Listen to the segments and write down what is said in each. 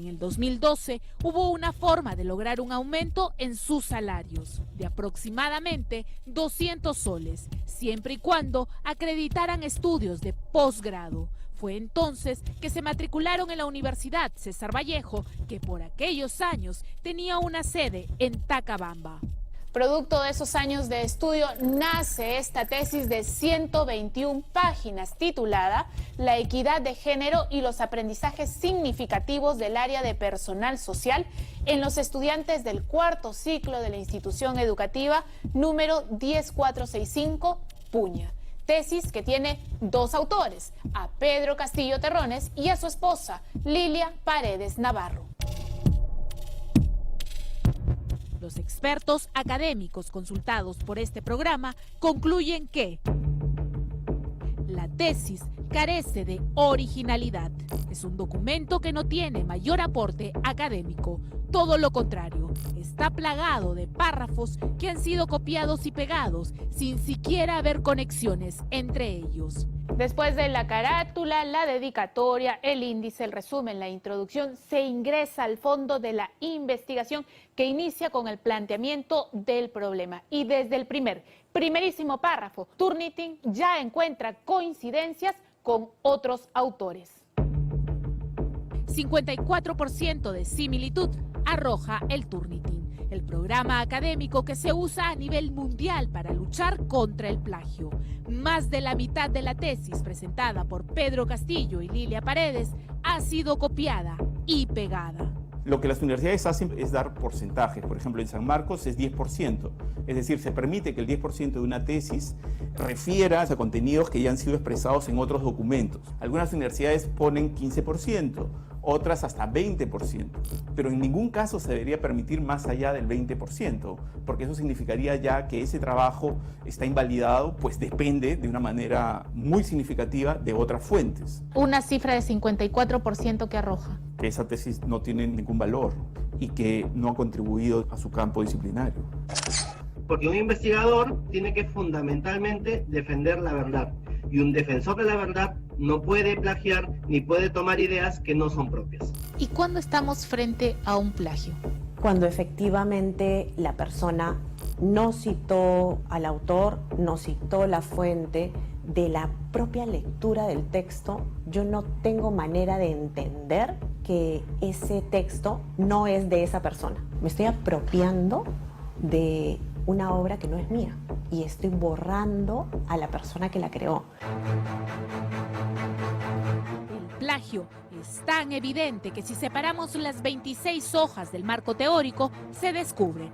En el 2012 hubo una forma de lograr un aumento en sus salarios de aproximadamente 200 soles, siempre y cuando acreditaran estudios de posgrado. Fue entonces que se matricularon en la Universidad César Vallejo, que por aquellos años tenía una sede en Tacabamba. Producto de esos años de estudio nace esta tesis de 121 páginas titulada La equidad de género y los aprendizajes significativos del área de personal social en los estudiantes del cuarto ciclo de la institución educativa número 10465, Puña. Tesis que tiene dos autores, a Pedro Castillo Terrones y a su esposa, Lilia Paredes Navarro. Los expertos académicos consultados por este programa concluyen que la tesis carece de originalidad. Es un documento que no tiene mayor aporte académico. Todo lo contrario, está plagado de párrafos que han sido copiados y pegados sin siquiera haber conexiones entre ellos. Después de la carátula, la dedicatoria, el índice, el resumen, la introducción, se ingresa al fondo de la investigación que inicia con el planteamiento del problema. Y desde el primerísimo párrafo, Turnitin ya encuentra coincidencias con otros autores. 54% de similitud arroja el Turnitin, el programa académico que se usa a nivel mundial para luchar contra el plagio. Más de la mitad de la tesis presentada por Pedro Castillo y Lilia Paredes ha sido copiada y pegada. Lo que las universidades hacen es dar porcentajes. Por ejemplo, en San Marcos es 10%. Es decir, se permite que el 10% de una tesis refiera a contenidos que ya han sido expresados en otros documentos. Algunas universidades ponen 15%, otras hasta 20%. Pero en ningún caso se debería permitir más allá del 20%, porque eso significaría ya que ese trabajo está invalidado, pues depende de una manera muy significativa de otras fuentes. Una cifra de 54% que arroja. Que esa tesis no tiene ningún valor y que no ha contribuido a su campo disciplinario. Porque un investigador tiene que fundamentalmente defender la verdad, y un defensor de la verdad no puede plagiar ni puede tomar ideas que no son propias. ¿Y cuándo estamos frente a un plagio? Cuando efectivamente la persona no citó al autor, no citó la fuente. De la propia lectura del texto, yo no tengo manera de entender que ese texto no es de esa persona. Me estoy apropiando de una obra que no es mía y estoy borrando a la persona que la creó. El plagio es tan evidente que si separamos las 26 hojas del marco teórico, se descubre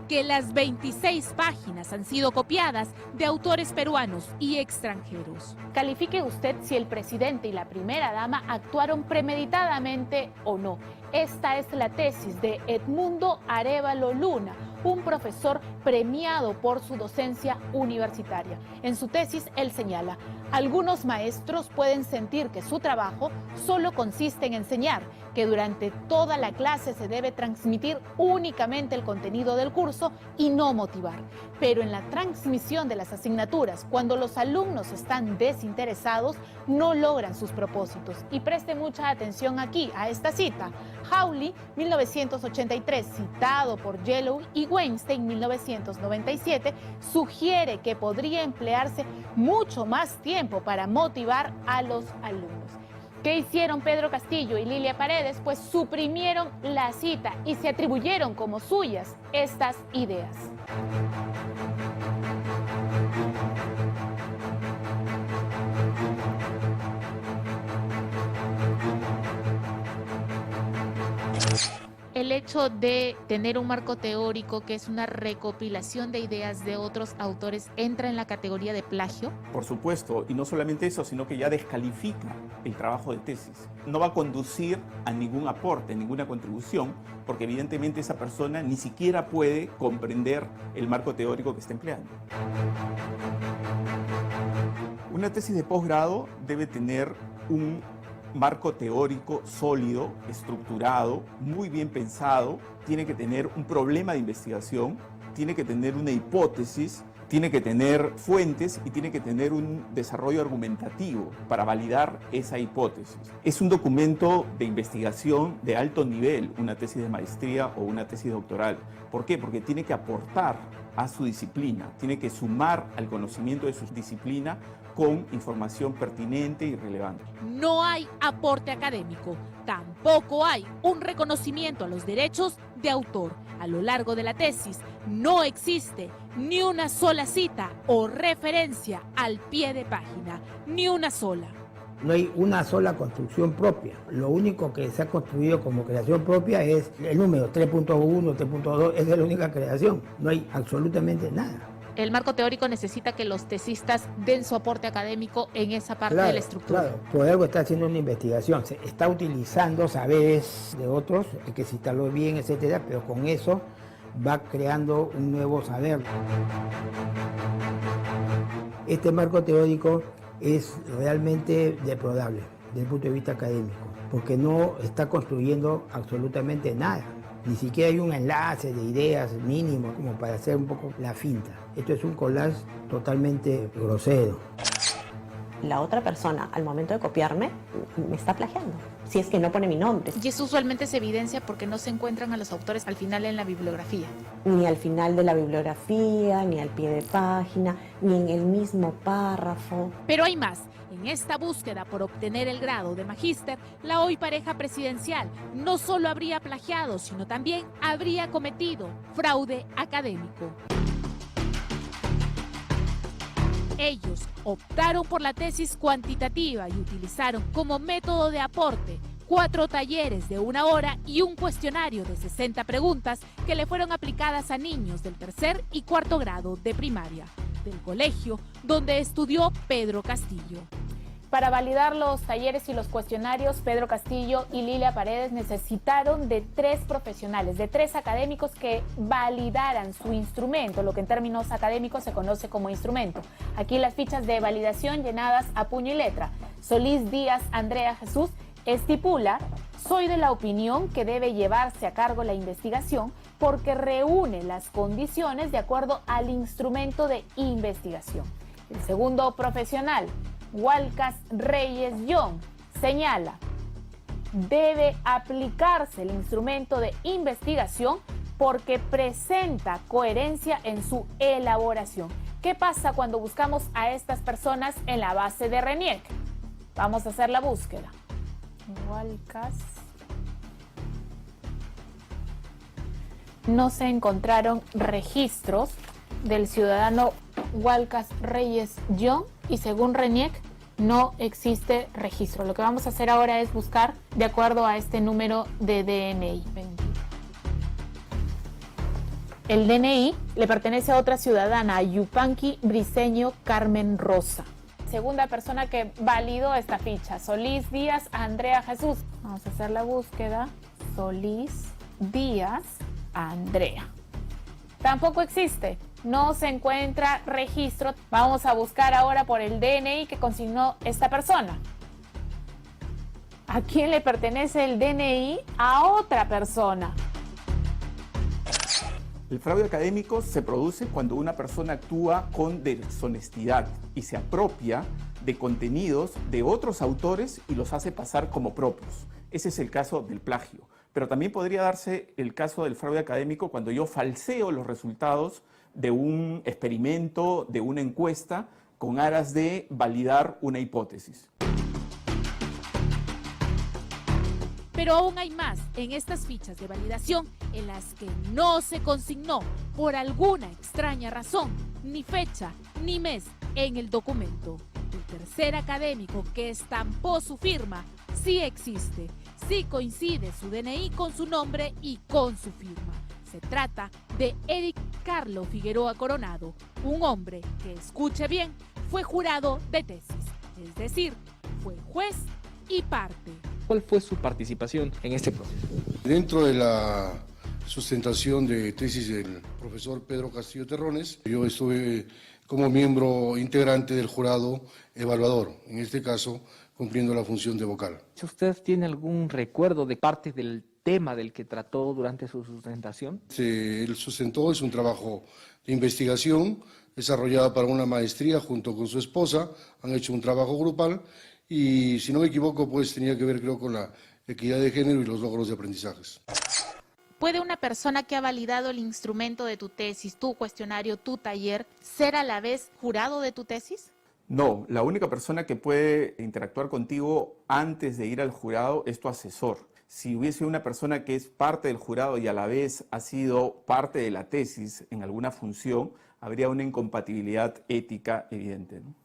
que las 26 páginas han sido copiadas de autores peruanos y extranjeros. Califique usted si el presidente y la primera dama actuaron premeditadamente o no. Esta es la tesis de Edmundo Arévalo Luna, un profesor premiado por su docencia universitaria. En su tesis, él señala: algunos maestros pueden sentir que su trabajo solo consiste en enseñar, que durante toda la clase se debe transmitir únicamente el contenido del curso y no motivar. Pero en la transmisión de las asignaturas, cuando los alumnos están desinteresados, no logran sus propósitos. Y preste mucha atención aquí a esta cita. Hawley, 1983, citado por Yellow, y Weinstein, 1997, sugiere que podría emplearse mucho más tiempo para motivar a los alumnos. ¿Qué hicieron Pedro Castillo y Lilia Paredes? Pues suprimieron la cita y se atribuyeron como suyas estas ideas. El hecho de tener un marco teórico que es una recopilación de ideas de otros autores entra en la categoría de plagio. Por supuesto, y no solamente eso, sino que ya descalifica el trabajo de tesis. No va a conducir a ningún aporte, ninguna contribución, porque evidentemente esa persona ni siquiera puede comprender el marco teórico que está empleando. Una tesis de posgrado debe tener un marco teórico sólido, estructurado, muy bien pensado, tiene que tener un problema de investigación, tiene que tener una hipótesis tiene que tener fuentes y tiene que tener un desarrollo argumentativo para validar esa hipótesis. Es un documento de investigación de alto nivel, una tesis de maestría o una tesis doctoral. ¿Por qué? Porque tiene que aportar a su disciplina, tiene que sumar al conocimiento de su disciplina con información pertinente y relevante. No hay aporte académico, tampoco hay un reconocimiento a los derechos de autor. A lo largo de la tesis no existe ni una sola cita o referencia al pie de página, ni una sola. No hay una sola construcción propia. Lo único que se ha construido como creación propia es el número 3.1, 3.2, esa es la única creación. No hay absolutamente nada. El marco teórico necesita que los tesistas den su aporte académico en esa parte de la estructura. Claro, por algo está haciendo una investigación, se está utilizando saberes de otros, hay que citarlo bien, etcétera, pero con eso va creando un nuevo saber. Este marco teórico es realmente deplorable desde el punto de vista académico, porque no está construyendo absolutamente nada. Ni siquiera hay un enlace de ideas mínimo como para hacer un poco la finta. Esto es un collage totalmente grosero. La otra persona, al momento de copiarme, me está plagiando, si es que no pone mi nombre. Y eso usualmente se evidencia porque no se encuentran a los autores al final en la bibliografía. Ni al final de la bibliografía, ni al pie de página, ni en el mismo párrafo. Pero hay más. En esta búsqueda por obtener el grado de magíster, la hoy pareja presidencial no solo habría plagiado, sino también habría cometido fraude académico. Ellos optaron por la tesis cuantitativa y utilizaron como método de aporte 4 talleres de 1 hora y un cuestionario de 60 preguntas que le fueron aplicadas a niños del 3er y 4º grado de primaria, del colegio donde estudió Pedro Castillo. Para validar los talleres y los cuestionarios, Pedro Castillo y Lilia Paredes necesitaron de 3 profesionales, de 3 académicos que validaran su instrumento, lo que en términos académicos se conoce como instrumento. Aquí las fichas de validación llenadas a puño y letra. Solís Díaz Andrea Jesús estipula: soy de la opinión que debe llevarse a cargo la investigación porque reúne las condiciones de acuerdo al instrumento de investigación. El segundo profesional, Walcas Reyes Young, señala: debe aplicarse el instrumento de investigación porque presenta coherencia en su elaboración. ¿Qué pasa cuando buscamos a estas personas en la base de RENIEC? Vamos a hacer la búsqueda. Walcas. No se encontraron registros del ciudadano Walcas Reyes Young y según RENIEC no existe registro. Lo que vamos a hacer ahora es buscar de acuerdo a este número de DNI. El DNI le pertenece a otra ciudadana, a Yupanqui Briceño Carmen Rosa. Segunda persona que validó esta ficha, Solís Díaz Andrea Jesús. Vamos a hacer la búsqueda. Solís Díaz Andrea. Tampoco existe. No se encuentra registro. Vamos a buscar ahora por el DNI que consignó esta persona. ¿A quién le pertenece el DNI? A otra persona. El fraude académico se produce cuando una persona actúa con deshonestidad y se apropia de contenidos de otros autores y los hace pasar como propios. Ese es el caso del plagio. Pero también podría darse el caso del fraude académico cuando yo falseo los resultados de un experimento, de una encuesta, con aras de validar una hipótesis. Pero aún hay más en estas fichas de validación en las que no se consignó, por alguna extraña razón, ni fecha ni mes en el documento. El tercer académico que estampó su firma sí existe, sí coincide su DNI con su nombre y con su firma. Se trata de Eric Carlo Figueroa Coronado, un hombre que, escuche bien, fue jurado de tesis, es decir, fue juez y parte. ¿Cuál fue su participación en este proceso? Dentro de la sustentación de tesis del profesor Pedro Castillo Terrones, yo estuve como miembro integrante del jurado evaluador, en este caso cumpliendo la función de vocal. ¿Usted tiene algún recuerdo de parte del tema del que trató durante su sustentación? El sustentó es un trabajo de investigación desarrollado para una maestría junto con su esposa. Han hecho un trabajo grupal y, si no me equivoco, pues tenía que ver, creo, con la equidad de género y los logros de aprendizajes. ¿Puede una persona que ha validado el instrumento de tu tesis, tu cuestionario, tu taller, ser a la vez jurado de tu tesis? No, la única persona que puede interactuar contigo antes de ir al jurado es tu asesor. Si hubiese una persona que es parte del jurado y a la vez ha sido parte de la tesis en alguna función, habría una incompatibilidad ética evidente, ¿no?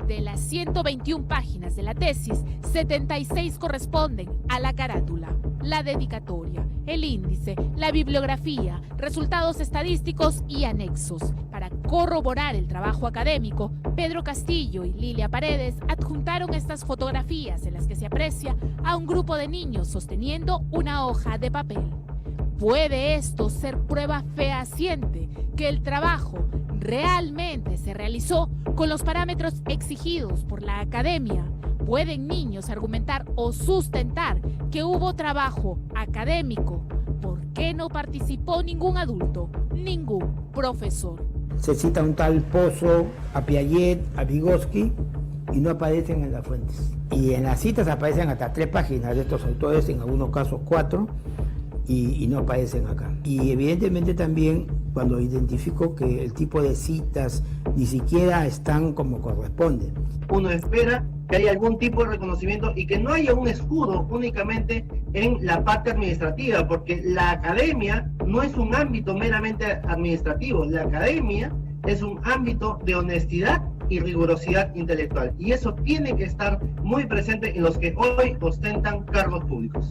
De las 121 páginas de la tesis, 76 corresponden a la carátula, la dedicatoria, el índice, la bibliografía, resultados estadísticos y anexos. Para corroborar el trabajo académico, Pedro Castillo y Lilia Paredes adjuntaron estas fotografías en las que se aprecia a un grupo de niños sosteniendo una hoja de papel. ¿Puede esto ser prueba fehaciente que el trabajo realmente se realizó con los parámetros exigidos por la academia? ¿Pueden niños argumentar o sustentar que hubo trabajo académico? ¿Por qué no participó ningún adulto, ningún profesor? Se cita un tal Pozo, a Piaget, a Vygotsky, y no aparecen en las fuentes. Y en las citas aparecen hasta 3 páginas de estos autores, en algunos casos 4, y no aparecen acá. Y evidentemente también cuando identifico que el tipo de citas ni siquiera están como corresponde. Uno espera que haya algún tipo de reconocimiento y que no haya un escudo únicamente en la parte administrativa, porque la academia no es un ámbito meramente administrativo, la academia es un ámbito de honestidad y rigurosidad intelectual, y eso tiene que estar muy presente en los que hoy ostentan cargos públicos.